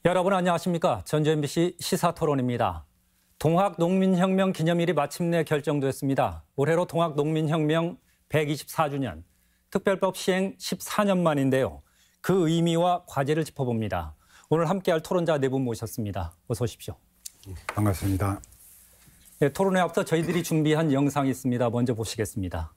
여러분 안녕하십니까? 전주 MBC 시사토론입니다. 동학농민혁명 기념일이 마침내 결정됐습니다. 올해로 동학농민혁명 124주년, 특별법 시행 14년 만인데요. 그 의미와 과제를 짚어봅니다. 오늘 함께할 토론자 네 분 모셨습니다. 어서 오십시오. 반갑습니다. 네, 토론에 앞서 저희들이 준비한 영상이 있습니다. 먼저 보시겠습니다.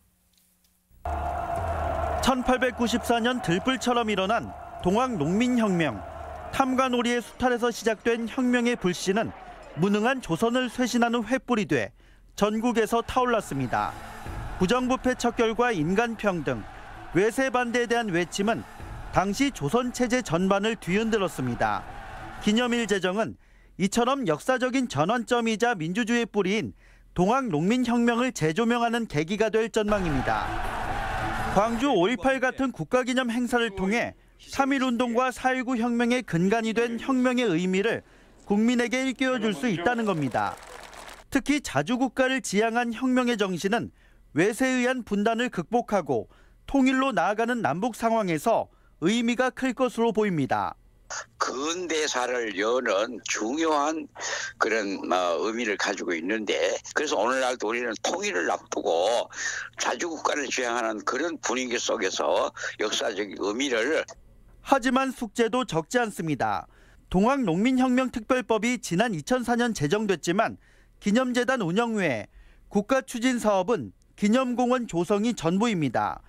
1894년 들불처럼 일어난 동학농민혁명. 탐관오리의 수탈에서 시작된 혁명의 불씨는 무능한 조선을 쇄신하는 횃불이 돼 전국에서 타올랐습니다. 부정부패 척결과 인간평등, 외세 반대에 대한 외침은 당시 조선 체제 전반을 뒤흔들었습니다. 기념일 제정은 이처럼 역사적인 전환점이자 민주주의의 뿌리인 동학농민혁명을 재조명하는 계기가 될 전망입니다. 광주 5.18 같은 국가기념 행사를 통해 3.1운동과 4.19 혁명의 근간이 된 혁명의 의미를 국민에게 일깨워줄 수 있다는 겁니다. 특히 자주국가를 지향한 혁명의 정신은 외세에 의한 분단을 극복하고 통일로 나아가는 남북 상황에서 의미가 클 것으로 보입니다. 근대사를 여는 중요한 그런 의미를 가지고 있는데, 그래서 오늘날도 우리는 통일을 앞두고 자주국가를 지향하는 그런 분위기 속에서 역사적인 의미를. 하지만 숙제도 적지 않습니다. 동학농민혁명특별법이 지난 2004년 제정됐지만 기념재단 운영 외에 국가추진사업은 기념공원 조성이 전부입니다.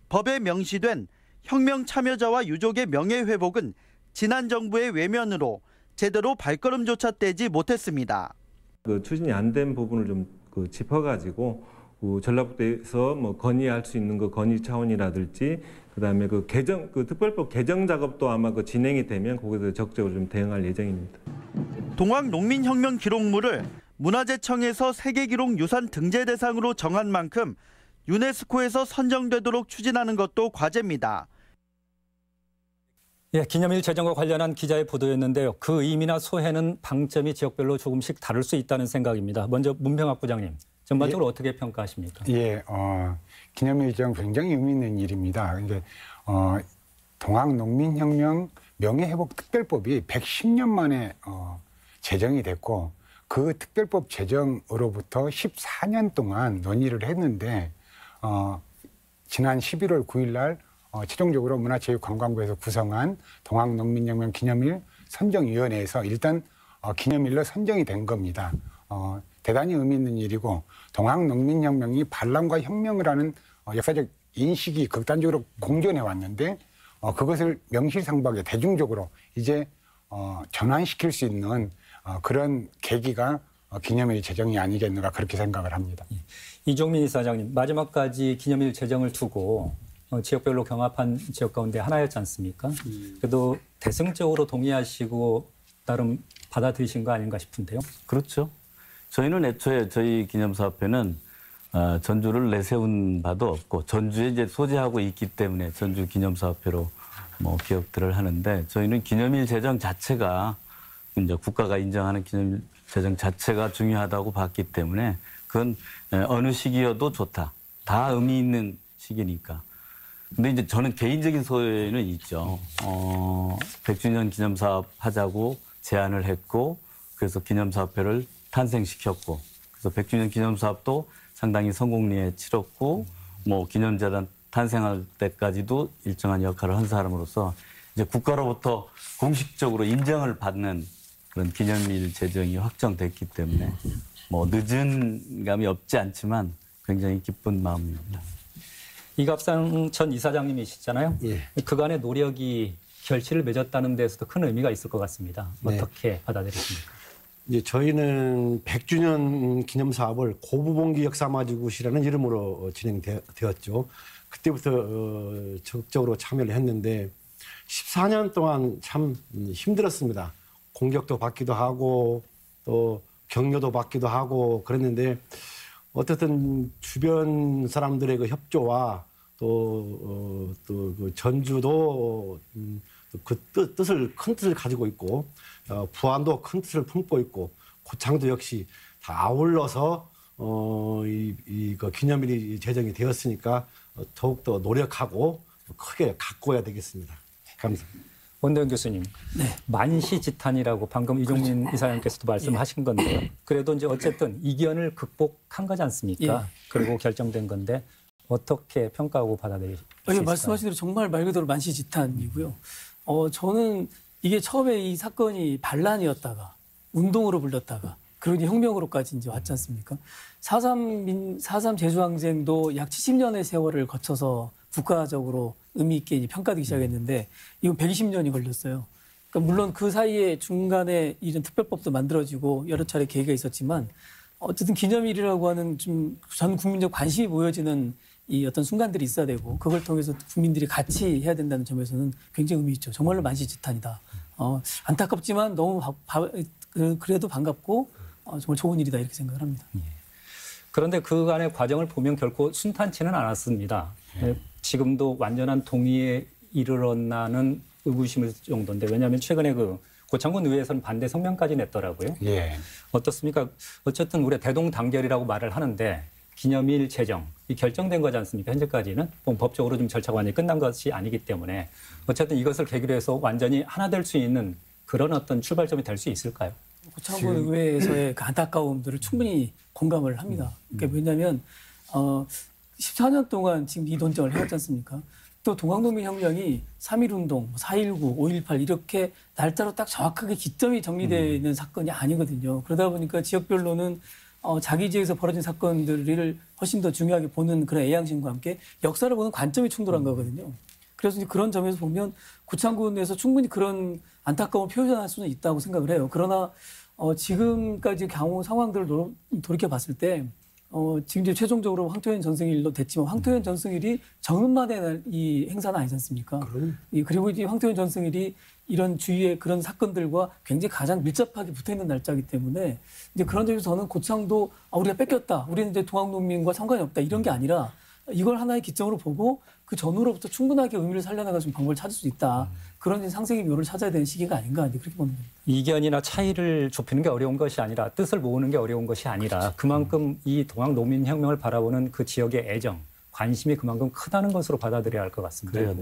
법에 명시된 혁명 참여자와 유족의 명예회복은 지난 정부의 외면으로 제대로 발걸음조차 떼지 못했습니다. 추진이 안 된 부분을 좀 짚어가지고 전라북도에서 건의할 수 있는 건의 차원이라든지, 그다음에 특별법 개정 작업도 아마 진행이 되면 거기서 적극적으로 좀 대응할 예정입니다. 동학농민혁명 기록물을 문화재청에서 세계기록유산 등재 대상으로 정한 만큼 유네스코에서 선정되도록 추진하는 것도 과제입니다. 예, 기념일 제정과 관련한 기자의 보도였는데요. 그 의미나 소회는 방점이 지역별로 조금씩 다를 수 있다는 생각입니다. 먼저 문병학 부장님, 전반적으로 어떻게 평가하십니까? 예, 기념일 제정 굉장히 의미 있는 일입니다. 근데 동학농민혁명 명예회복특별법이 110년 만에 제정이 됐고, 그 특별법 제정으로부터 14년 동안 논의를 했는데 지난 11월 9일 날 최종적으로 문화체육관광부에서 구성한 동학농민혁명 기념일 선정위원회에서 일단 기념일로 선정이 된 겁니다. 대단히 의미 있는 일이고, 동학농민혁명이 반란과 혁명을 하는 역사적 인식이 극단적으로 공존해 왔는데 그것을 명실상부하게 대중적으로 이제 전환시킬 수 있는 그런 계기가 기념일 제정이 아니겠는가, 그렇게 생각을 합니다. 이종민 이사장님, 마지막까지 기념일 제정을 두고 지역별로 경합한 지역 가운데 하나였지 않습니까? 그래도 대승적으로 동의하시고 나름 받아들이신 거 아닌가 싶은데요. 그렇죠. 저희는 애초에 저희 기념사업회는 전주를 내세운 바도 없고 전주에 이제 소재하고 있기 때문에 전주 기념사업회로 기억들을 하는데, 저희는 기념일 제정 자체가 이제 국가가 인정하는 기념일 제정 자체가 중요하다고 봤기 때문에 그건 어느 시기여도 좋다. 다 의미 있는 시기니까. 근데 이제 저는 개인적인 소회는 있죠. 100주년 기념사업 하자고 제안을 했고, 그래서 기념사업회를 탄생시켰고, 그래서 100주년 기념사업도 상당히 성공리에 치렀고, 기념재단 탄생할 때까지도 일정한 역할을 한 사람으로서 이제 국가로부터 공식적으로 인정을 받는 그런 기념일 제정이 확정됐기 때문에 늦은 감이 없지 않지만 굉장히 기쁜 마음입니다. 이갑상 전 이사장님이시잖아요. 예. 그간의 노력이 결실을 맺었다는 데서도 큰 의미가 있을 것 같습니다. 어떻게 받아들이십니까? 이제 저희는 100주년 기념사업을 고부봉기 역사마주굿이라는 이름으로 진행되었죠. 그때부터 적극적으로 참여를 했는데 14년 동안 참 힘들었습니다. 공격도 받기도 하고 또 격려도 받기도 하고 그랬는데, 어쨌든 주변 사람들의 그 협조와 또 그 전주도 그 큰 뜻을 가지고 있고, 부안도 큰 뜻을 품고 있고, 고창도 역시 다 아울러서 그 기념일이 제정이 되었으니까 더욱더 노력하고 크게 가꿔야 되겠습니다. 감사합니다. 원도현 교수님, 만시지탄이라고 방금 이종민 이사장께서도 말씀하신 건데요. 그래도 이제 어쨌든 이견을 극복한 거지 않습니까? 그리고 결정된 건데 어떻게 평가하고 받아들이실까요? 말씀하신 대로 정말 말 그대로 만시지탄이고요. 저는 이게 처음에 이 사건이 반란이었다가 운동으로 불렸다가 그리고 이제 혁명으로까지 이제 왔지 않습니까? 4.3 제주항쟁도 약 70년의 세월을 거쳐서 국가적으로 의미 있게 이제 평가되기 시작했는데 이건 120년이 걸렸어요. 그러니까 물론 그 사이에 중간에 이런 특별법도 만들어지고 여러 차례 계기가 있었지만 어쨌든 기념일이라고 하는 좀 전 국민적 관심이 모여지는 이 어떤 순간들이 있어야 되고 그걸 통해서 국민들이 같이 해야 된다는 점에서는 굉장히 의미 있죠. 정말로 만시지탄이다. 안타깝지만 너무 그래도 반갑고 정말 좋은 일이다 이렇게 생각을 합니다. 그런데 그간의 과정을 보면 결코 순탄치는 않았습니다. 지금도 완전한 동의에 이르렀나는 의구심일 정도인데 왜냐하면 최근에 그 고창군 의회에서는 반대 성명까지 냈더라고요. 예. 어떻습니까? 어쨌든 우리 대동단결이라고 말을 하는데 기념일 제정 이 결정된 거지 않습니까? 현재까지는 법적으로 좀 절차가 완전히 끝난 것이 아니기 때문에 어쨌든 이것을 계기로 해서 완전히 하나 될 수 있는 그런 어떤 출발점이 될 수 있을까요? 고창군 의회에서의 그 안타까움들을 충분히 공감을 합니다. 그러니까 왜냐하면 14년 동안 지금 이 논쟁을 해왔지 않습니까? 또 동학농민혁명이 3.1운동, 4.19, 5.18 이렇게 날짜로 딱 정확하게 기점이 정리되는 사건이 아니거든요. 그러다 보니까 지역별로는 자기 지역에서 벌어진 사건들을 훨씬 더 중요하게 보는 그런 애양심과 함께 역사를 보는 관점이 충돌한 거거든요. 그래서 이제 그런 점에서 보면 고창군에서 충분히 그런 안타까움을 표현할 수는 있다고 생각을 해요. 그러나 지금까지 경우 상황들을 돌이켜 봤을 때 지금 이제 최종적으로 황토현 전승일로 됐지만 황토현 전승일이 정음만의 이 행사는 아니지 않습니까? 그리고 이제 황토현 전승일이 이런 주위의 그런 사건들과 굉장히 가장 밀접하게 붙어 있는 날짜이기 때문에 이제 그런 점에서 저는 고창도 우리가 뺏겼다. 우리는 이제 동학농민과 상관이 없다. 이런 게 아니라 이걸 하나의 기점으로 보고 그 전후로부터 충분하게 의미를 살려나갈 수 있는 방법을 찾을 수 있다. 그런 상생의 묘를 찾아야 되는 시기가 아닌가 그렇게 보는 겁니다. 이견이나 차이를 좁히는 게 어려운 것이 아니라 뜻을 모으는 게 어려운 것이 아니라 그만큼 이 동학농민혁명을 바라보는 그 지역의 애정, 관심이 그만큼 크다는 것으로 받아들여야 할 것 같습니다.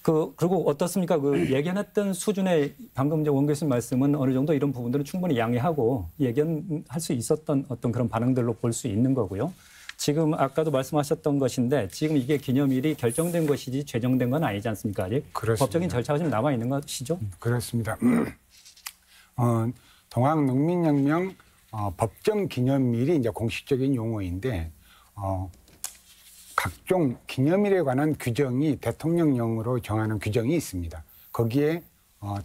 그리고 어떻습니까? 그 예견했던 수준의 방금 이제 원 교수님 말씀은 어느 정도 이런 부분들은 충분히 양해하고 예견할 수 있었던 어떤 그런 반응들로 볼 수 있는 거고요. 지금 아까도 말씀하셨던 것인데 지금 이게 기념일이 결정된 것이지 죄정된 건 아니지 않습니까? 아직 그렇습니다. 법적인 절차가 좀 남아 있는 것이죠. 그렇습니다. 동학농민혁명 법정 기념일이 이제 공식적인 용어인데 각종 기념일에 관한 규정이 대통령령으로 정하는 규정이 있습니다. 거기에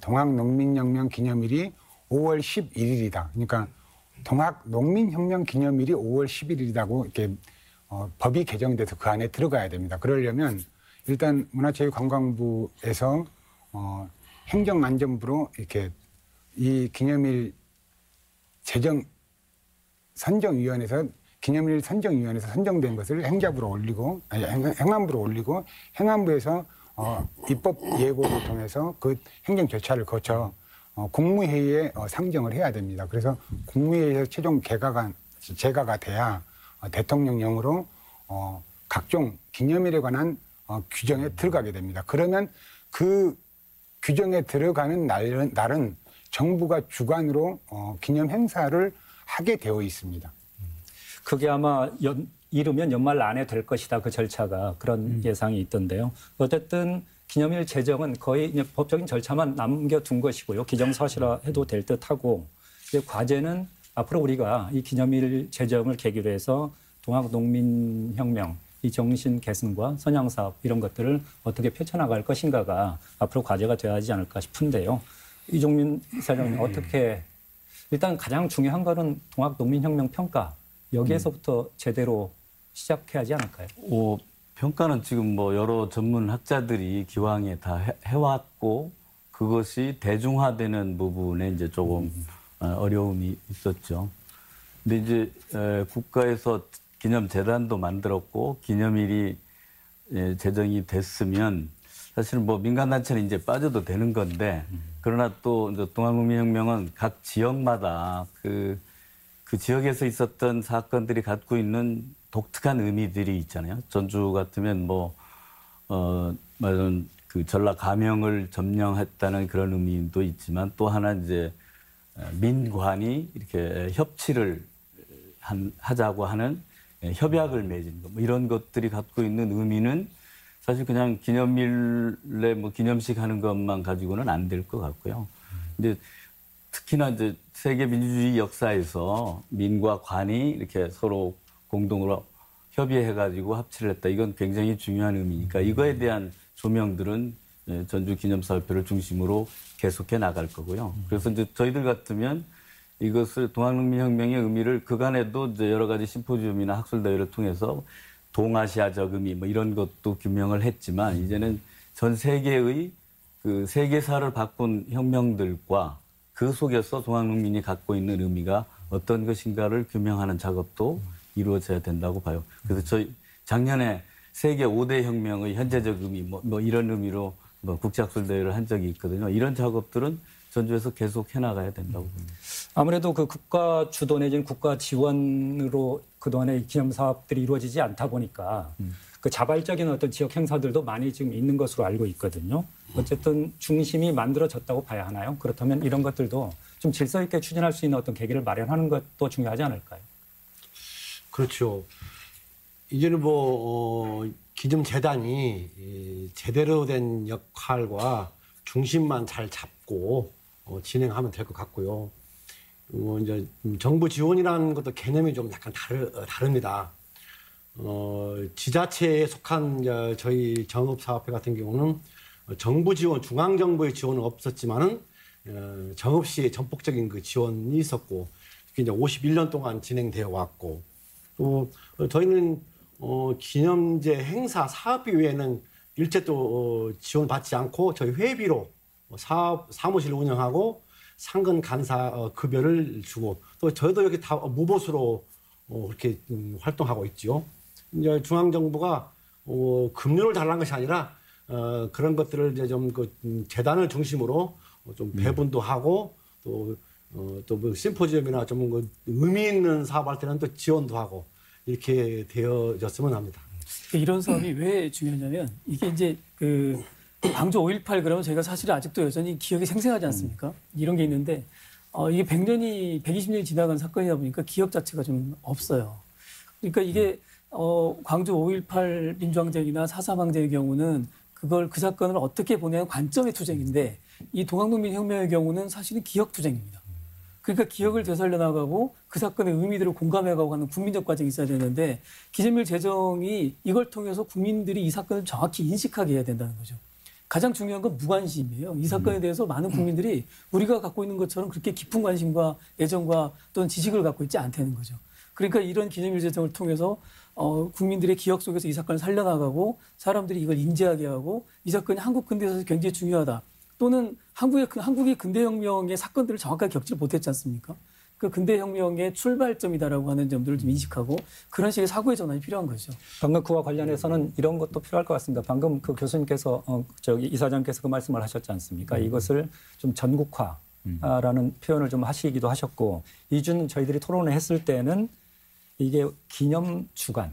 동학농민혁명 기념일이 5월 11일이다. 그러니까 동학농민혁명 기념일이 5월 11일이라고 이렇게 법이 개정돼서 그 안에 들어가야 됩니다. 그러려면 일단 문화체육관광부에서 행정안전부로 이렇게 이 기념일 선정위원회에서 기념일 선정위원회에서 선정된 것을 행자부로 올리고 행안부로 올리고 행안부에서 입법 예고를 통해서 그 행정 절차를 거쳐 국무회의에 상정을 해야 됩니다. 그래서 국무회의에서 최종 제가가 돼야 대통령령으로 각종 기념일에 관한 규정에 들어가게 됩니다. 그러면 그 규정에 들어가는 날은 정부가 주관으로 기념 행사를 하게 되어 있습니다. 그게 아마 이르면 연말 안에 될 것이다. 그 절차가 그런 예상이 있던데요. 어쨌든 기념일 제정은 거의 이제 법적인 절차만 남겨둔 것이고요. 기정사실화해도 될 듯하고 이제 과제는 앞으로 우리가 이 기념일 제정을 계기로 해서 동학농민혁명, 이 정신 계승과 선양사업 이런 것들을 어떻게 펼쳐나갈 것인가가 앞으로 과제가 되어야 하지 않을까 싶은데요. 이종민 이사장님 어떻게 일단 가장 중요한 거는 동학농민혁명 평가 여기에서부터 제대로 시작해야 하지 않을까요? 평가는 지금 뭐 여러 전문 학자들이 기왕에 다 해왔고 그것이 대중화되는 부분에 이제 조금 어려움이 있었죠. 근데 이제 국가에서 기념재단도 만들었고 기념일이 제정이 됐으면 사실은 뭐 민간단체는 이제 빠져도 되는 건데 그러나 또 이제 동학농민혁명은 각 지역마다 그 지역에서 있었던 사건들이 갖고 있는 독특한 의미들이 있잖아요. 전주 같으면 말은 그 전라 가명을 점령했다는 그런 의미도 있지만 또 하나 이제 민관이 이렇게 협치를 하자고 하는 협약을 맺은 것, 뭐 이런 것들이 갖고 있는 의미는 사실 그냥 기념일에 뭐 기념식 하는 것만 가지고는 안 될 것 같고요. 근데 특히나 이제 세계 민주주의 역사에서 민과 관이 이렇게 서로 공동으로 협의해가지고 합치를 했다. 이건 굉장히 중요한 의미니까 이거에 대한 조명들은 전주 기념사업회를 중심으로 계속해 나갈 거고요. 그래서 이제 저희들 같으면 이것을 동학농민혁명의 의미를 그간에도 이제 여러 가지 심포지움이나 학술대회를 통해서 동아시아적 의미 뭐 이런 것도 규명을 했지만 이제는 전 세계의 그 세계사를 바꾼 혁명들과 그 속에서 동학농민이 갖고 있는 의미가 어떤 것인가를 규명하는 작업도 이루어져야 된다고 봐요. 그래서 저희 작년에 세계 5대 혁명의 현재적 의미 뭐 이런 의미로 뭐 국제학술대회를 한 적이 있거든요. 이런 작업들은 전주에서 계속 해나가야 된다고 봅니다. 아무래도 그 국가 주도 내지는 국가 지원으로 그동안의 기념 사업들이 이루어지지 않다 보니까 그 자발적인 어떤 지역 행사들도 많이 지금 있는 것으로 알고 있거든요. 어쨌든 중심이 만들어졌다고 봐야 하나요? 그렇다면 이런 것들도 좀 질서 있게 추진할 수 있는 어떤 계기를 마련하는 것도 중요하지 않을까요? 그렇죠. 이제는 기념재단이 제대로 된 역할과 중심만 잘 잡고 진행하면 될 것 같고요. 이제 정부 지원이라는 것도 개념이 좀 약간 다릅니다. 지자체에 속한 저희 정읍사업회 같은 경우는 정부 지원, 중앙정부의 지원은 없었지만은 정읍시의 전폭적인 그 지원이 있었고, 그게 이제 51년 동안 진행되어 왔고, 또 저희는 기념제 행사 사업비 외에는 일제 또 지원받지 않고 저희 회비로 사무실 운영하고 상근 간사 급여를 주고 또 저희도 이렇게 다 무보수로 그렇게 활동하고 있죠. 이제 중앙정부가 급료를 달라는 것이 아니라 그런 것들을 이제 좀 그 재단을 중심으로 좀 배분도 하고 또 뭐 심포지엄이나 좀 그 의미 있는 사업할 때는 또 지원도 하고 이렇게 되어졌으면 합니다. 이런 사업이 왜 중요하냐면 이게 이제 그 광주 5.18 그러면 저희가 사실 아직도 여전히 기억이 생생하지 않습니까? 이런 게 있는데 이게 120년이 지나간 사건이다 보니까 기억 자체가 좀 없어요. 그러니까 이게 광주 5.18 민주항쟁이나 4.3 항쟁의 경우는 그 사건을 어떻게 보냐는 관점의 투쟁인데 이 동학농민혁명의 경우는 사실은 기억 투쟁입니다. 그러니까 기억을 되살려 나가고 그 사건의 의미들을 공감해가고 하는 국민적 과정이 있어야 되는데 기념일 제정이 이걸 통해서 국민들이 이 사건을 정확히 인식하게 해야 된다는 거죠. 가장 중요한 건 무관심이에요. 이 사건에 대해서 많은 국민들이 우리가 갖고 있는 것처럼 그렇게 깊은 관심과 애정과 또는 지식을 갖고 있지 않다는 거죠. 그러니까 이런 기념일 제정을 통해서 국민들의 기억 속에서 이 사건을 살려나가고 사람들이 이걸 인지하게 하고 이 사건이 한국 근대사에서 굉장히 중요하다. 또는 한국이 근대혁명의 사건들을 정확하게 겪지 못했지 않습니까? 그 근대혁명의 출발점이다라고 하는 점들을 좀 인식하고 그런 식의 사고의 전환이 필요한 거죠. 방금 그와 관련해서는 이런 것도 필요할 것 같습니다. 방금 그 교수님께서 이사장께서 그 말씀을 하셨지 않습니까? 이것을 좀 전국화라는 표현을 좀 하시기도 하셨고 이준 저희들이 토론을 했을 때는 이게 기념 주간,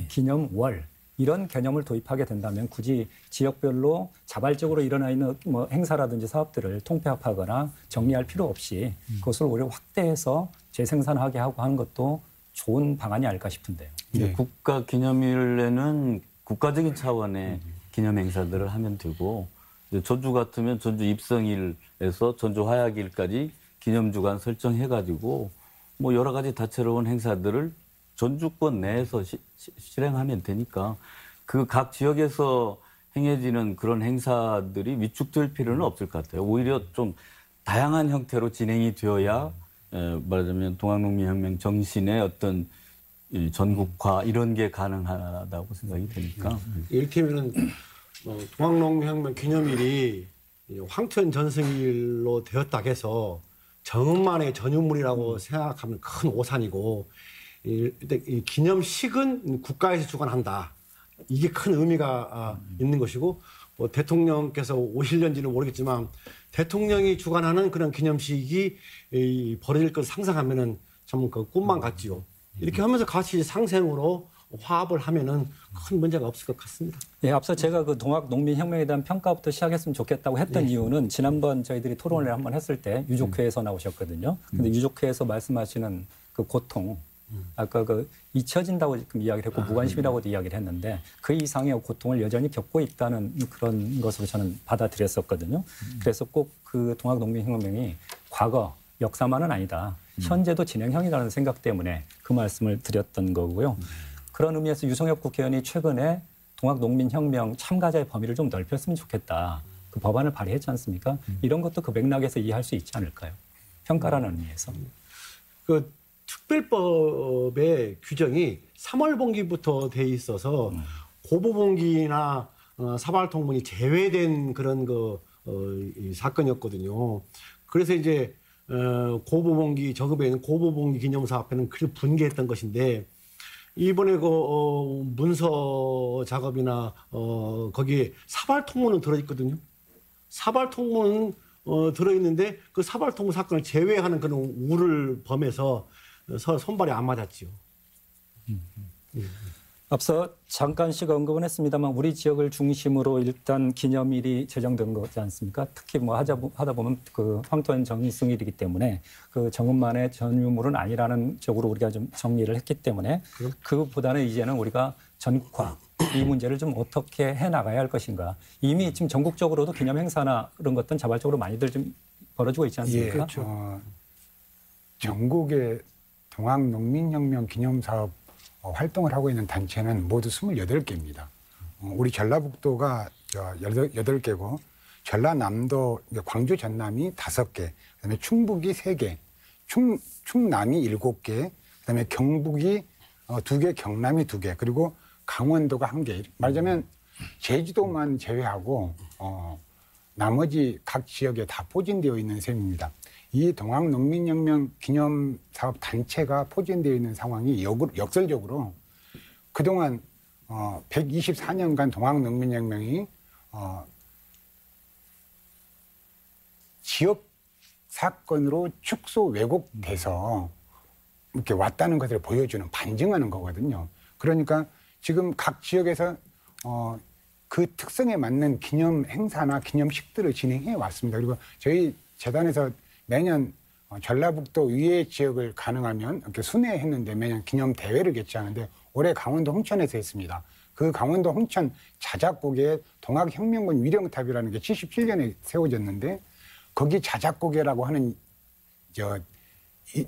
기념 월 이런 개념을 도입하게 된다면 굳이 지역별로 자발적으로 일어나 있는 뭐 행사라든지 사업들을 통폐합하거나 정리할 필요 없이 그것을 오히려 확대해서 재생산하게 하고 하는 것도 좋은 방안이 아닐까 싶은데요. 네. 국가 기념일에는 국가적인 차원의 기념 행사들을 하면 되고 전주 같으면 전주 입성일에서 전주 화약일까지 기념주간 설정해가지고 뭐 여러 가지 다채로운 행사들을 전주권 내에서 실행하면 되니까 그 각 지역에서 행해지는 그런 행사들이 위축될 필요는 없을 것 같아요. 오히려 좀 다양한 형태로 진행이 되어야 말하자면 동학농민혁명 정신의 어떤 전국화 이런 게 가능하다고 생각이 되니까. 이를테면은 동학농민혁명 기념일이 황천 전승일로 되었다 해서 정읍만의 전유물이라고 생각하면 큰 오산이고 이 기념식은 국가에서 주관한다. 이게 큰 의미가 있는 것이고 뭐 대통령께서 오실는지는 모르겠지만 대통령이 주관하는 그런 기념식이 벌어질 것을 상상하면은 참 그 꿈만 같지요. 이렇게 하면서 같이 상생으로 화합을 하면은 큰 문제가 없을 것 같습니다. 예, 앞서 제가 그 동학 농민혁명에 대한 평가부터 시작했으면 좋겠다고 했던 이유는 지난번 저희들이 토론을 한번 했을 때 유족회에서 나오셨거든요. 근데 유족회에서 말씀하시는 그 고통, 아까 그 잊혀진다고 지금 이야기를 했고 무관심이라고도 이야기를 했는데 그 이상의 고통을 여전히 겪고 있다는 그런 것으로 저는 받아들였었거든요. 그래서 꼭 그 동학 농민혁명이 과거 역사만은 아니다. 현재도 진행형이라는 생각 때문에 그 말씀을 드렸던 거고요. 그런 의미에서 유성엽 국회의원이 최근에 동학 농민혁명 참가자의 범위를 좀 넓혔으면 좋겠다. 그 법안을 발의했지 않습니까? 이런 것도 그 맥락에서 이해할 수 있지 않을까요? 평가라는 의미에서. 그 특별법의 규정이 3월 분기부터 돼 있어서 고보분기나 사발통분이 제외된 그런 이 사건이었거든요. 그래서 이제 고보분기 저급에 있는 고보분기 기념사업회는 그를 분개했던 것인데 이번에 그 문서 작업이나 거기에 사발통문은 들어있거든요. 사발통문은 들어있는데 그 사발통문 사건을 제외하는 그런 우를 범해서 손발이 안 맞았지요. 앞서 잠깐씩 언급은 했습니다만 우리 지역을 중심으로 일단 기념일이 제정된 거지 않습니까? 특히 뭐 하다 보면 그 황토현 정승일이기 때문에 그 정음만의 전유물은 아니라는 쪽으로 우리가 좀 정리를 했기 때문에 그보다는 이제는 우리가 전국화 이 문제를 좀 어떻게 해 나가야 할 것인가. 이미 지금 전국적으로도 기념 행사나 그런 것들은 자발적으로 많이들 좀 벌어지고 있지 않습니까? 예, 그렇죠. 전국의 동학농민혁명 기념사업 활동을 하고 있는 단체는 모두 28개입니다. 우리 전라북도가 8개고 전라남도, 광주 전남이 5개, 그다음에 충북이 3개, 충남이 7개, 그다음에 경북이 2개, 경남이 2개, 그리고 강원도가 1개. 말하자면 제주도만 제외하고 나머지 각 지역에 다 포진되어 있는 셈입니다. 이 동학농민혁명 기념사업 단체가 포진되어 있는 상황이 역설적으로 그동안 124년간 동학농민혁명이 지역 사건으로 축소 왜곡돼서 이렇게 왔다는 것을 보여주는 반증하는 거거든요. 그러니까 지금 각 지역에서 그 특성에 맞는 기념 행사나 기념식들을 진행해 왔습니다. 그리고 저희 재단에서 매년 전라북도 위의 지역을 가능하면 이렇게 순회했는데 매년 기념 대회를 개최하는데 올해 강원도 홍천에서 했습니다. 그 강원도 홍천 자작고개에 동학혁명군 위령탑이라는 게 77년에 세워졌는데 거기 자작고개라고 하는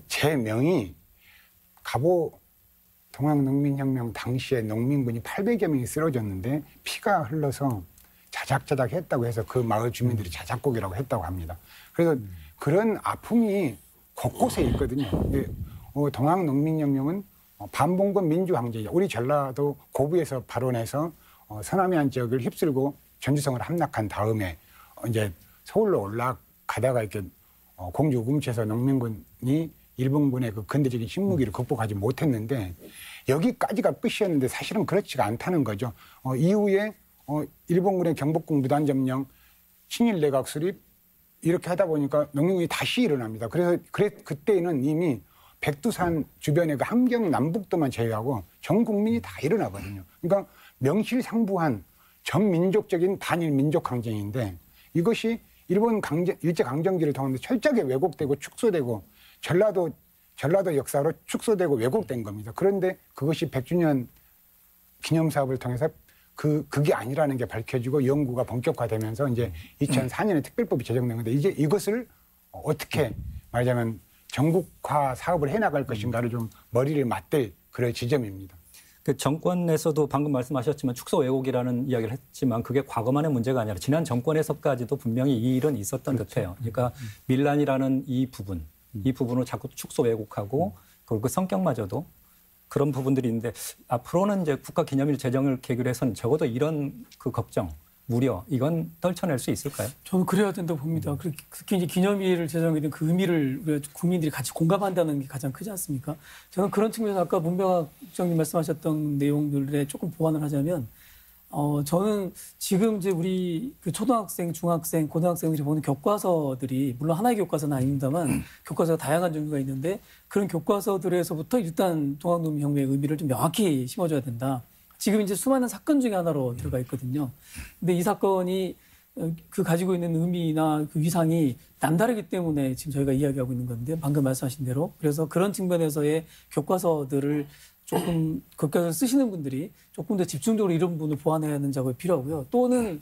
제명이 갑오 동학농민혁명 당시에 농민군이 800여 명이 쓰러졌는데 피가 흘러서 자작자작 했다고 해서 그 마을 주민들이 자작고개라고 했다고 합니다. 그래서 그런 아픔이 곳곳에 있거든요. 근데 동학농민혁명은 반봉건 민주항쟁이죠. 우리 전라도 고부에서 발원해서 서남해안 지역을 휩쓸고 전주성을 함락한 다음에 이제 서울로 올라가다가 이렇게 공주 우금치에서 농민군이 일본군의 그 근대적인 침묵기를 극복하지 못했는데 여기까지가 끝이었는데 사실은 그렇지가 않다는 거죠. 이후에 일본군의 경복궁 무단 점령, 친일 내각 수립 이렇게 하다 보니까 농민군이 다시 일어납니다. 그래서 그때는 이미 백두산 주변의 그 함경 남북도만 제외하고 전 국민이 다 일어나거든요. 그러니까 명실상부한 전민족적인 반일 민족 항쟁인데 이것이 일본 일제강점기를 통해서 철저하게 왜곡되고 축소되고 전라도 역사로 축소되고 왜곡된 겁니다. 그런데 그것이 100주년 기념사업을 통해서 그게 아니라는 게 밝혀지고 연구가 본격화되면서 이제 2004년에 특별법이 제정된 건데 이제 이것을 어떻게 말하자면 전국화 사업을 해나갈 것인가를 좀 머리를 맞댈 그럴 지점입니다. 그 정권에서도 방금 말씀하셨지만 축소 왜곡이라는 이야기를 했지만 그게 과거만의 문제가 아니라 지난 정권에서까지도 분명히 이 일은 있었던 듯해요. 그러니까 밀란이라는 이 부분을 자꾸 축소 왜곡하고 그리고 그 성격마저도 그런 부분들이 있는데 앞으로는 이제 국가기념일 제정을 계기로 해서는 적어도 이런 그 걱정, 우려 이건 떨쳐낼 수 있을까요? 저는 그래야 된다고 봅니다. 특히 이제 기념일을 제정하게 된 그 의미를 우리 국민들이 같이 공감한다는 게 가장 크지 않습니까? 저는 그런 측면에서 아까 문병학 국장님 말씀하셨던 내용들에 조금 보완을 하자면 저는 지금 이제 우리 그 초등학생, 중학생, 고등학생들이 보는 교과서들이 물론 하나의 교과서는 아닙니다만 교과서가 다양한 종류가 있는데 그런 교과서들에서부터 일단 동학농민혁명의 의미를 좀 명확히 심어줘야 된다. 지금 이제 수많은 사건 중에 하나로 들어가 있거든요. 근데 이 사건이 그 가지고 있는 의미나 그 위상이 남다르기 때문에 지금 저희가 이야기하고 있는 건데 방금 말씀하신 대로 그래서 그런 측면에서의 교과서들을 조금 교과서를 쓰시는 분들이 조금 더 집중적으로 이런 부분을 보완해야 하는 작업이 필요하고요. 또는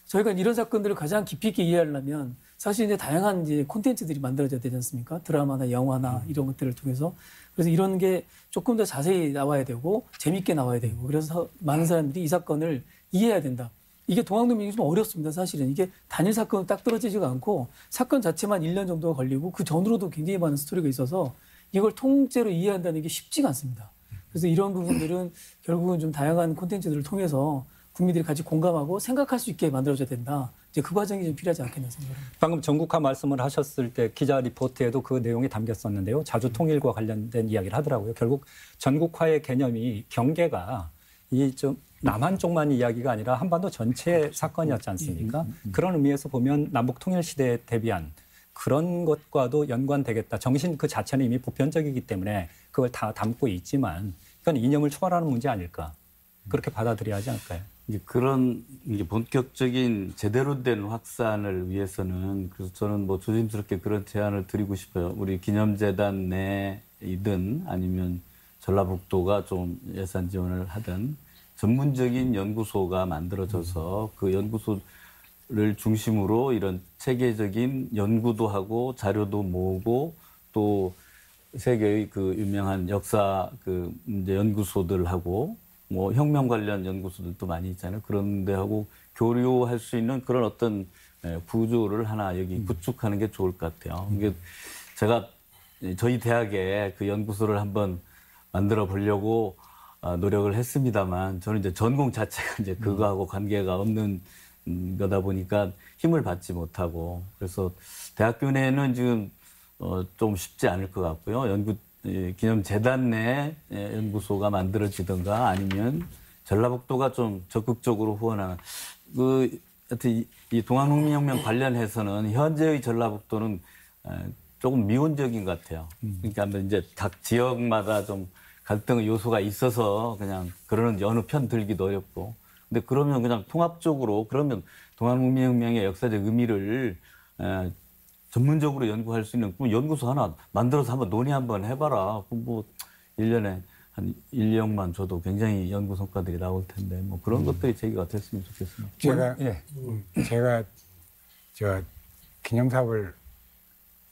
저희가 이런 사건들을 가장 깊이 있게 이해하려면 사실 이제 다양한 이제 콘텐츠들이 만들어져야 되지 않습니까? 드라마나 영화나 이런 것들을 통해서. 그래서 이런 게 조금 더 자세히 나와야 되고 재밌게 나와야 되고 그래서 많은 사람들이 이 사건을 이해해야 된다. 이게 동학농민이 좀 어렵습니다. 사실은 이게 단일 사건은 딱 떨어지지가 않고 사건 자체만 1년 정도가 걸리고 그 전으로도 굉장히 많은 스토리가 있어서 이걸 통째로 이해한다는 게 쉽지가 않습니다. 그래서 이런 부분들은 결국은 좀 다양한 콘텐츠들을 통해서 국민들이 같이 공감하고 생각할 수 있게 만들어져야 된다. 이제 그 과정이 좀 필요하지 않겠나 생각합니다. 방금 전국화 말씀을 하셨을 때 기자 리포트에도 그 내용이 담겼었는데요. 자주 통일과 관련된 이야기를 하더라고요. 결국 전국화의 개념이 경계가 이 좀 남한 쪽만 이야기가 아니라 한반도 전체 사건이었지 않습니까? 그런 의미에서 보면 남북 통일 시대에 대비한 그런 것과도 연관되겠다. 정신 그 자체는 이미 보편적이기 때문에 그걸 다 담고 있지만 이건 이념을 초월하는 문제 아닐까. 그렇게 받아들여야 하지 않을까요? 이제 그런 이제 본격적인 제대로 된 확산을 위해서는 그래서 저는 뭐 조심스럽게 그런 제안을 드리고 싶어요. 우리 기념재단 내이든 아니면 전라북도가 좀 예산 지원을 하든 전문적인 연구소가 만들어져서 그 연구소를 중심으로 이런 체계적인 연구도 하고 자료도 모으고 또 세계의 그 유명한 역사 그 문제 연구소들하고 뭐 혁명 관련 연구소들도 많이 있잖아요. 그런 데하고 교류할 수 있는 그런 어떤 구조를 하나 여기 구축하는 게 좋을 것 같아요. 이게 제가 저희 대학에 그 연구소를 한번 만들어 보려고 노력을 했습니다만 저는 이제 전공 자체가 이제 그거하고 관계가 없는 거다 보니까 힘을 받지 못하고 그래서 대학교 내에는 지금 좀 쉽지 않을 것 같고요. 기념재단 내 연구소가 만들어지든가 아니면 전라북도가 좀 적극적으로 후원하는 하여튼 이 동학농민혁명 관련해서는 현재의 전라북도는 조금 미온적인 것 같아요. 그러니까 이제 각 지역마다 좀 갈등의 요소가 있어서 그냥 그러는 어느 편 들기도 어렵고. 근데 그러면 그냥 통합적으로 그러면 동학농민혁명의 역사적 의미를 전문적으로 연구할 수 있는 연구소 하나 만들어서 한번 논의 한번 해봐라. 뭐 1년에 한 1억만 줘도 굉장히 연구 성과들이 나올 텐데 뭐 그런 것들이 제기가 됐으면 좋겠습니다. 제가 저 기념사업을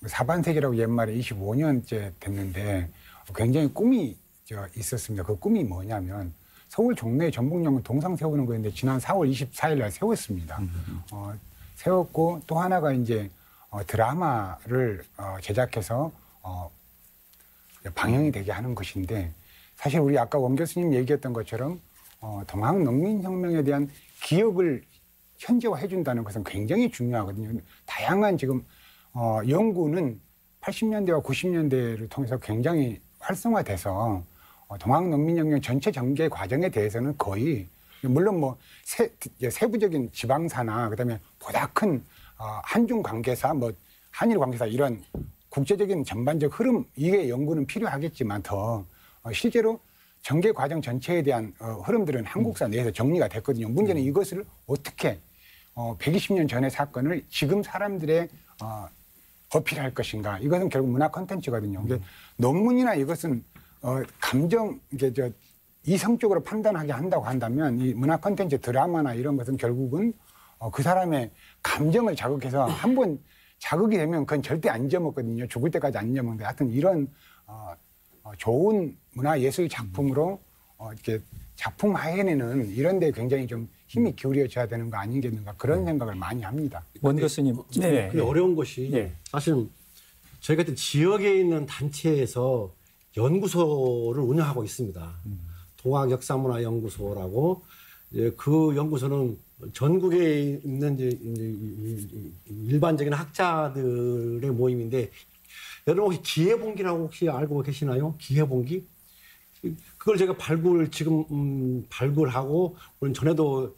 사반세기라고 옛말에 25년째 됐는데 굉장히 꿈이 있었습니다. 그 꿈이 뭐냐면 서울 종로에 전북역은 동상 세우는 거였는데 지난 4월 24일 날 세웠습니다. 세웠고 또 하나가 이제 드라마를 제작해서 방영이 되게 하는 것인데 사실 우리 아까 원 교수님 얘기했던 것처럼 동학농민혁명에 대한 기억을 현재화해 준다는 것은 굉장히 중요하거든요. 다양한 지금 연구는 80년대와 90년대를 통해서 굉장히 활성화돼서 동학농민혁명 전체 전개 과정에 대해서는 거의 물론 뭐 세부적인 지방사나 그다음에 보다 큰 한중 관계사, 뭐 한일 관계사 이런 국제적인 전반적 흐름 이게 연구는 필요하겠지만 더 실제로 전개 과정 전체에 대한 흐름들은 한국사 내에서 정리가 됐거든요. 문제는 이것을 어떻게 120년 전의 사건을 지금 사람들의 어필할 것인가. 이것은 결국 문화 콘텐츠거든요. 근데 논문이나 이것은 감정 이게 이성적으로 판단하게 한다고 한다면 이 문화 콘텐츠 드라마나 이런 것은 결국은 그 사람의 감정을 자극해서 한번 자극이 되면 그건 절대 안 잊어먹거든요. 죽을 때까지 안 잊어먹는데 하여튼 이런 좋은 문화예술 작품으로 이렇게 작품 화해내는 이런 데 굉장히 좀 힘이 기울여져야 되는 거 아니겠는가 그런 생각을 많이 합니다. 원 교수님. 네. 근데 어려운 것이 사실 저희 같은 지역에 있는 단체에서 연구소를 운영하고 있습니다. 동학역사문화연구소라고 그 연구소는 전국에 있는 이제 일반적인 학자들의 모임인데 여러분 혹시 기해봉기라고 혹시 알고 계시나요? 기해봉기? 그걸 제가 발굴하고 물론 전에도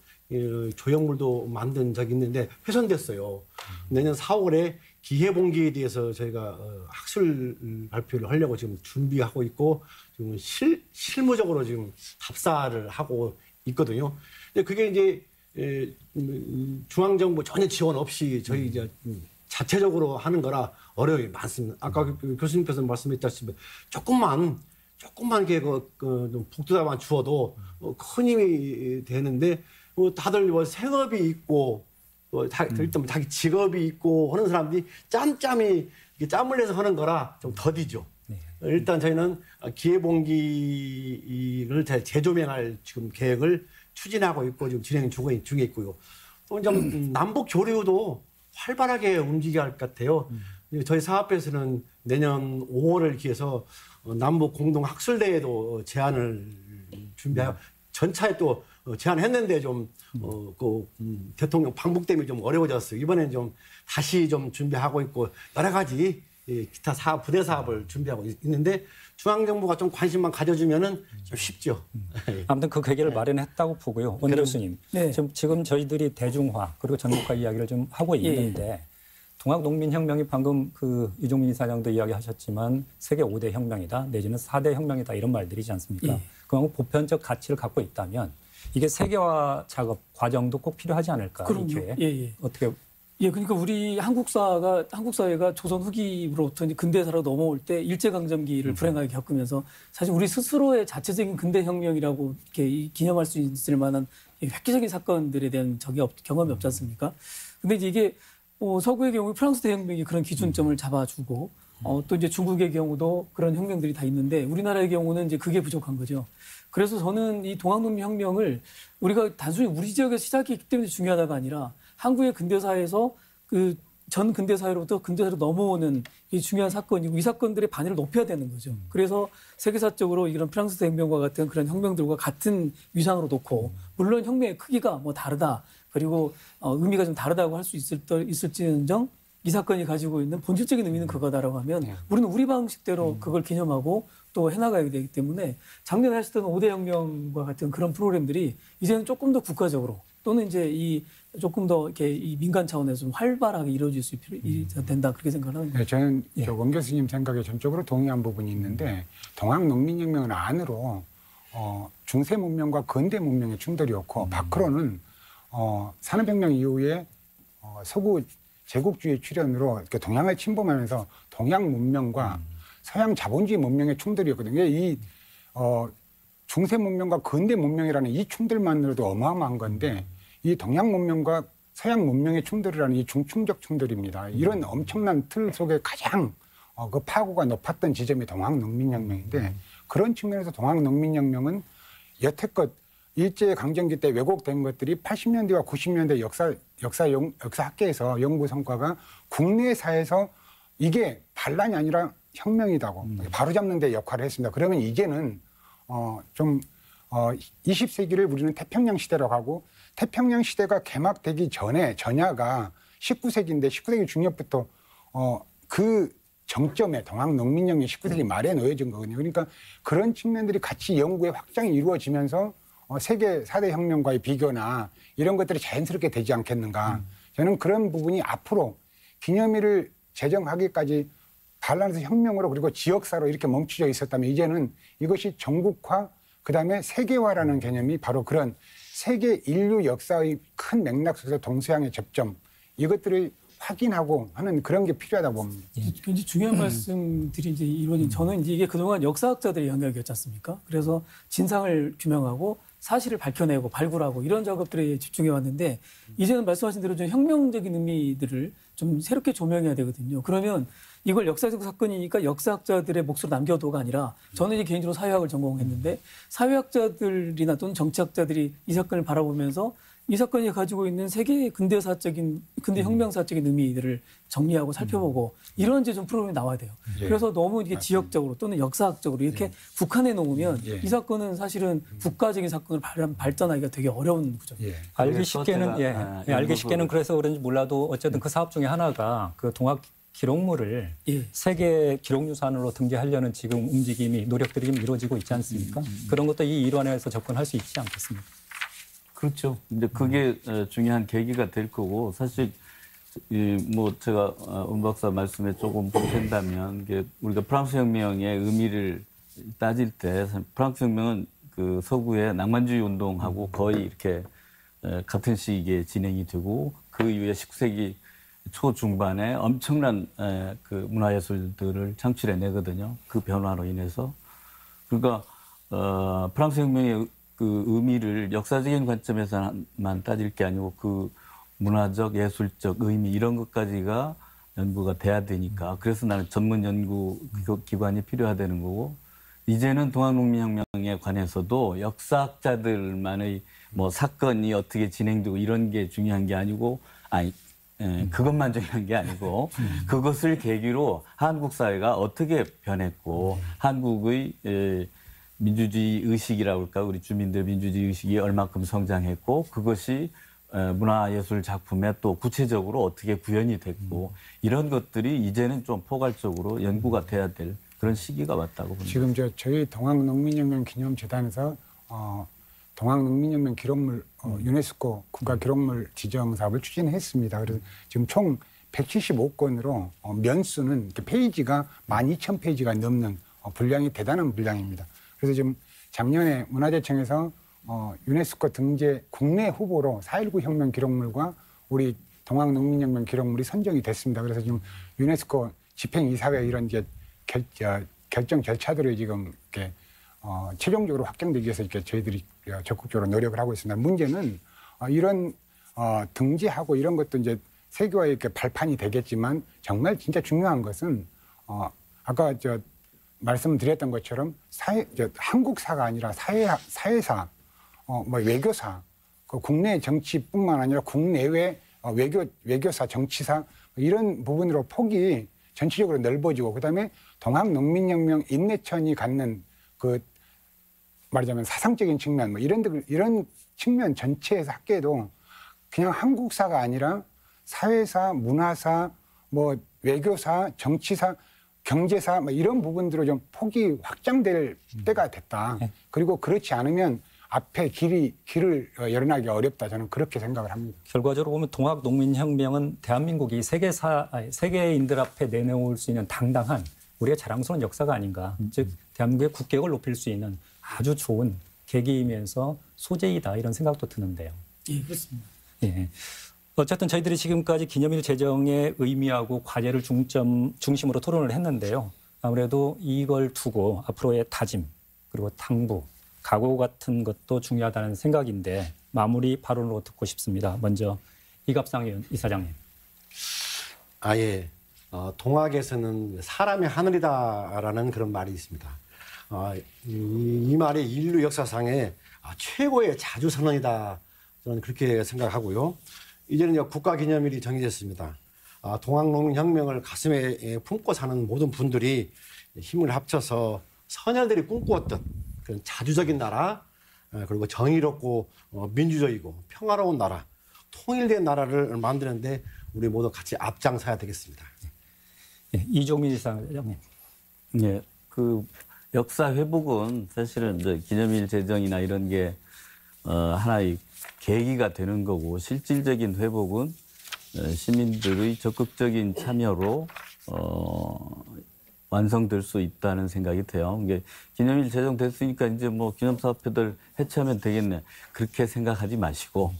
조형물도 만든 적이 있는데 훼손됐어요. 내년 4월에 기해봉기에 대해서 저희가 학술 발표를 하려고 지금 준비하고 있고 지금 실무적으로 지금 답사를 하고 있거든요. 근데 그게 이제 중앙정부 전혀 지원 없이 저희 이제 자체적으로 하는 거라 어려움이 많습니다. 아까 교수님께서 말씀했다시피 조금만 이렇게 좀 복두다만 주어도 큰 힘이 되는데 다들 생업이 있고 일단 자기 직업이 있고 하는 사람들이 짬짬이 짬을 내서 하는 거라 좀 더디죠. 일단 저희는 기해봉기를 재조명할 지금 계획을 추진하고 있고 지금 진행 중에 있고요. 또 좀 남북 교류도 활발하게 움직여야 할 것 같아요. 저희 사업에서는 내년 5월을 기해서 남북 공동 학술대회도 제안을 준비하여 전차에 또 제안했는데 좀 대통령 방북 때문에 좀 어려워졌어요. 이번에는 좀 다시 좀 준비하고 있고 여러 가지 기타 사업, 부대 사업을 준비하고 있는데 중앙정부가 좀 관심만 가져주면은 좀 쉽죠. 아무튼 그 계기를 마련했다고 보고요. 원 교수님, 지금 저희들이 대중화 그리고 전국화 이야기를 좀 하고 있는데 동학농민혁명이 방금 그 유종민 이사장도 이야기하셨지만 세계 5대 혁명이다 내지는 4대 혁명이다 이런 말들이지 않습니까? 그럼 보편적 가치를 갖고 있다면 이게 세계화 작업 과정도 꼭 필요하지 않을까? 그럼요. 어떻게? 그러니까 우리 한국 사회가 조선 후기로부터 근대사로 넘어올 때 일제강점기를 불행하게 겪으면서 사실 우리 스스로의 자체적인 근대혁명이라고 이렇게 기념할 수 있을 만한 획기적인 사건들에 대한 경험이 없지 않습니까? 근데 이게 서구의 경우 프랑스 대혁명이 그런 기준점을 잡아주고 또 이제 중국의 경우도 그런 혁명들이 다 있는데 우리나라의 경우는 이제 그게 부족한 거죠. 그래서 저는 이 동학농민혁명을 우리가 단순히 우리 지역에서 시작했기 때문에 중요하다가 아니라 한국의 근대사에서 그 전 근대사회로부터 근대사로 넘어오는 이 중요한 사건이고 이 사건들의 반열을 높여야 되는 거죠. 그래서 세계사적으로 이런 프랑스 대혁명과 같은 그런 혁명들과 같은 위상으로 놓고 물론 혁명의 크기가 뭐 다르다. 그리고 의미가 좀 다르다고 할 수 있을지언정 이 사건이 가지고 있는 본질적인 의미는 그거다라고 하면 우리는 우리 방식대로 그걸 기념하고 또 해나가야 되기 때문에 작년에 하셨던 5대 혁명과 같은 그런 프로그램들이 이제는 조금 더 국가적으로 또는 이제 조금 더 이렇게 이 민간 차원에서 좀 활발하게 이루어질 수 된다 그렇게 생각합니다. 네, 저는 원 교수님 생각에 전적으로 동의한 부분이 있는데 동학농민혁명은 안으로 중세 문명과 근대 문명의 충돌이었고 밖으로는 산업혁명 이후에 서구 제국주의 출현으로 이렇게 동양을 침범하면서 동양 문명과 서양 자본주의 문명의 충돌이었거든요. 이 중세 문명과 근대 문명이라는 이 충돌만으로도 어마어마한 건데 이 동양 문명과 서양 문명의 충돌이라는 이 중충적 충돌입니다. 이런 엄청난 틀 속에 가장 그 파고가 높았던 지점이 동학농민혁명인데 그런 측면에서 동학농민혁명은 여태껏 일제강점기 때 왜곡된 것들이 80년대와 90년대 역사학계에서 연구 성과가 국내사에서 이게 반란이 아니라 혁명이다고 바로잡는 데 역할을 했습니다. 그러면 이제는 20세기를 우리는 태평양 시대라고 하고 태평양 시대가 개막되기 전야가 19세기인데 19세기 중엽부터 그 정점에 동학농민혁명이 19세기 말에 놓여진 거거든요. 그러니까 그런 측면들이 같이 연구의 확장이 이루어지면서 세계 4대 혁명과의 비교나 이런 것들이 자연스럽게 되지 않겠는가. 저는 그런 부분이 앞으로 기념일을 제정하기까지 반란에서 혁명으로 그리고 지역사로 이렇게 멈춰져 있었다면 이제는 이것이 전국화 그다음에 세계화라는 개념이 바로 그런 세계 인류 역사의 큰 맥락 속에서 동서양의 접점 이것들을 확인하고 하는 그런 게 필요하다고 봅니다. 굉장히 중요한 말씀들이 이제 이루어진 저는 이제 이게 그동안 역사학자들의 영역이었지 않습니까? 그래서 진상을 규명하고 사실을 밝혀내고 발굴하고 이런 작업들에 집중해 왔는데 이제는 말씀하신 대로 좀 혁명적인 의미들을 좀 새롭게 조명해야 되거든요. 그러면 이걸 역사적 사건이니까 역사학자들의 몫으로 남겨도가 아니라 저는 이제 개인적으로 사회학을 전공했는데 사회학자들이나 또는 정치학자들이 이 사건을 바라보면서 이 사건이 가지고 있는 세계 근대 혁명사적인 의미들을 정리하고 살펴보고 이런 이제 좀 프로그램이 나와야 돼요. 그래서 너무 이게 지역적으로 또는 역사학적으로 이렇게 국한해 놓으면 이 사건은 사실은 국가적인 사건을 발전하기가 되게 어려운 구조입니다. 알기 쉽게는 그래서 그런지 몰라도 어쨌든 그 사업 중에 하나가 그 기록물을 예. 세계 기록유산으로 등재하려는 지금 움직임이 노력들이 좀 이루어지고 있지 않습니까? 그런 것도 이 일환에서 접근할 수 있지 않겠습니까? 그렇죠. 이제 그게 중요한 계기가 될 거고 사실 뭐 제가 은 박사 말씀에 조금 보탠다면 이게 우리가 프랑스 혁명의 의미를 따질 때 프랑스 혁명은 그 서구의 낭만주의 운동하고 거의 이렇게 같은 시기에 진행이 되고 그 이후에 19세기 초중반에 엄청난 그 문화예술들을 창출해내거든요. 그 변화로 인해서. 그러니까 프랑스 혁명의 그 의미를 역사적인 관점에서만 따질 게 아니고 그 문화적, 예술적 의미 이런 것까지가 연구가 돼야 되니까 그래서 나는 전문 연구 기관이 필요하다는 거고 이제는 동학농민혁명에 관해서도 역사학자들만의 뭐 사건이 어떻게 진행되고 이런 게 중요한 게 아니고 그것만 중요한 게 아니고 그것을 계기로 한국 사회가 어떻게 변했고 한국의 민주주의 의식이라고 할까 우리 주민들 민주주의 의식이 얼마큼 성장했고 그것이 문화예술 작품에 또 구체적으로 어떻게 구현이 됐고 이런 것들이 이제는 좀 포괄적으로 연구가 돼야 될 그런 시기가 왔다고 봅니다. 지금 저희 동학농민혁명 기념재단에서 동학농민혁명 기록물 유네스코 국가기록물 지정 사업을 추진했습니다. 그래서 지금 총 175건으로 면수는 페이지가 12,000페이지가 넘는 분량이 대단한 분량입니다. 그래서 지금 작년에 문화재청에서 유네스코 등재 국내 후보로 4.19 혁명 기록물과 우리 동학농민혁명 기록물이 선정이 됐습니다. 그래서 지금 유네스코 집행이사회 이런 이제 결정 절차들이 지금 이렇게 최종적으로 확정되기 위해서 이렇게 저희들이 적극적으로 노력을 하고 있습니다. 문제는 이런 등재하고 이런 것도 이제 세계화에 이렇게 발판이 되겠지만 정말 진짜 중요한 것은 아까 말씀드렸던 것처럼 한국사가 아니라 사회사, 뭐 외교사, 그 국내 정치뿐만 아니라 국내외 외교사, 정치사 이런 부분으로 폭이 전체적으로 넓어지고 그다음에 동학농민혁명 인내천이 갖는 그 말하자면 사상적인 측면 뭐 이런 측면 전체에서 학계도 그냥 한국사가 아니라 사회사, 문화사, 뭐 외교사, 정치사, 경제사 뭐 이런 부분들로 좀 폭이 확장될 때가 됐다. 그리고 그렇지 않으면 앞에 길을 열어나기 어렵다. 저는 그렇게 생각을 합니다. 결과적으로 보면 동학농민혁명은 대한민국이 세계인들 앞에 내놓을 수 있는 당당한 우리의 자랑스러운 역사가 아닌가. 즉 대한민국의 국격을 높일 수 있는 아주 좋은 계기이면서 소재이다 이런 생각도 드는데요. 예, 그렇습니다. 예. 어쨌든 저희들이 지금까지 기념일 제정의 의미하고 과제를 중심으로 토론을 했는데요. 아무래도 이걸 두고 앞으로의 다짐 그리고 당부, 각오 같은 것도 중요하다는 생각인데 마무리 발언으로 듣고 싶습니다. 먼저 이갑상 이사장님. 예. 동학에서는 사람의 하늘이다라는 그런 말이 있습니다. 이 말이 인류 역사상의 최고의 자주선언이다. 저는 그렇게 생각하고요. 이제는 국가기념일이 정해졌습니다. 동학농민혁명을 가슴에 품고 사는 모든 분들이 힘을 합쳐서 선열들이 꿈꾸었던 그런 자주적인 나라, 그리고 정의롭고 민주적이고 평화로운 나라, 통일된 나라를 만드는데 우리 모두 같이 앞장서야 되겠습니다. 예, 이종민 이사장님. 예, 그 역사 회복은 사실은 이제 기념일 제정이나 이런 게 하나의 계기가 되는 거고 실질적인 회복은 시민들의 적극적인 참여로 완성될 수 있다는 생각이 돼요. 이게 기념일 제정됐으니까 이제 뭐 기념사업회들 해체하면 되겠네. 그렇게 생각하지 마시고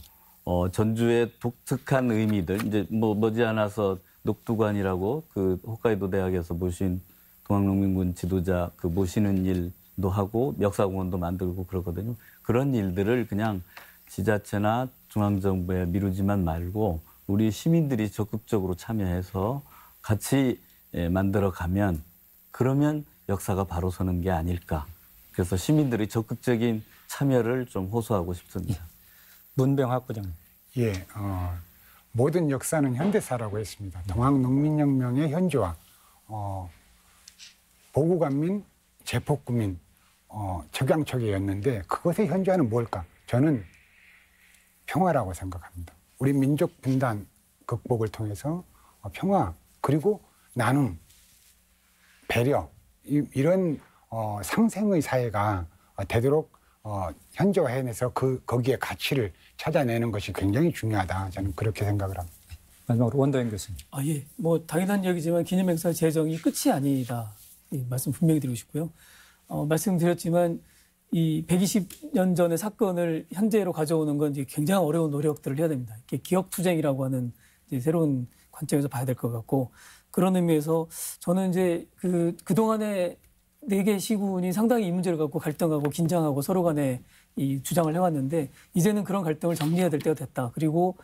전주의 독특한 의미들 이제 뭐 머지않아서 녹두관이라고 그 홋카이도 대학에서 모신 동학농민군 지도자 그 모시는 일도 하고 역사공원도 만들고 그러거든요. 그런 일들을 그냥 지자체나 중앙정부에 미루지만 말고 우리 시민들이 적극적으로 참여해서 같이 만들어가면 그러면 역사가 바로 서는 게 아닐까. 그래서 시민들의 적극적인 참여를 좀 호소하고 싶습니다. 문병학 부장님. 예, 모든 역사는 현대사라고 했습니다. 동학농민혁명의 현주화, 보국안민, 제폭구민, 척양척이였는데 그것의 현주화는 뭘까? 저는 평화라고 생각합니다. 우리 민족 분단 극복을 통해서 평화 그리고 나눔, 배려 이런 상생의 사회가 되도록 현저화해내서 거기에 가치를 찾아내는 것이 굉장히 중요하다. 저는 그렇게 생각을 합니다. 마지막으로 원도현 교수님. 예. 뭐 당연한 얘기지만 기념행사 제정이 끝이 아니다. 이 말씀 분명히 드리고 싶고요. 말씀드렸지만 이 120년 전의 사건을 현재로 가져오는 건 이제 굉장히 어려운 노력들을 해야 됩니다. 이게 기억투쟁이라고 하는 이제 새로운 관점에서 봐야 될 것 같고, 그런 의미에서 저는 이제 그동안에 4개 시군이 상당히 이 문제를 갖고 갈등하고 긴장하고 서로 간에 이 주장을 해왔는데, 이제는 그런 갈등을 정리해야 될 때가 됐다. 그리고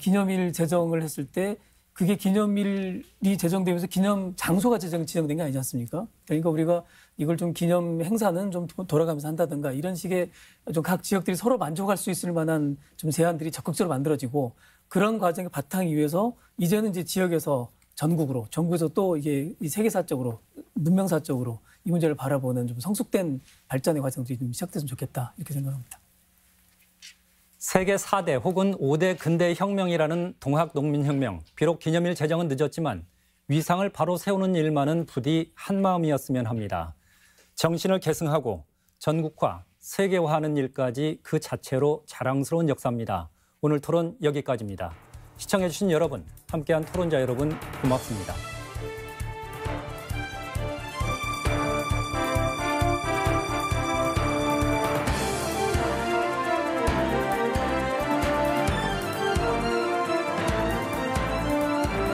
기념일 제정을 했을 때 그게 기념일이 제정되면서 기념 장소가 지정된 게 아니지 않습니까? 그러니까 우리가 이걸 좀 기념 행사는 좀 돌아가면서 한다든가 이런 식의 좀 각 지역들이 서로 만족할 수 있을 만한 좀 제안들이 적극적으로 만들어지고, 그런 과정의 바탕 위에서 이제는 이제 지역에서 전국에서 또 이게 세계사적으로 문명사적으로 이 문제를 바라보는 좀 성숙된 발전의 과정들이 좀 시작됐으면 좋겠다, 이렇게 생각합니다. 세계 4대 혹은 5대 근대 혁명이라는 동학농민혁명. 비록 기념일 제정은 늦었지만 위상을 바로 세우는 일만은 부디 한마음이었으면 합니다. 정신을 계승하고 전국화, 세계화하는 일까지 그 자체로 자랑스러운 역사입니다. 오늘 토론 여기까지입니다. 시청해주신 여러분, 함께한 토론자 여러분 고맙습니다.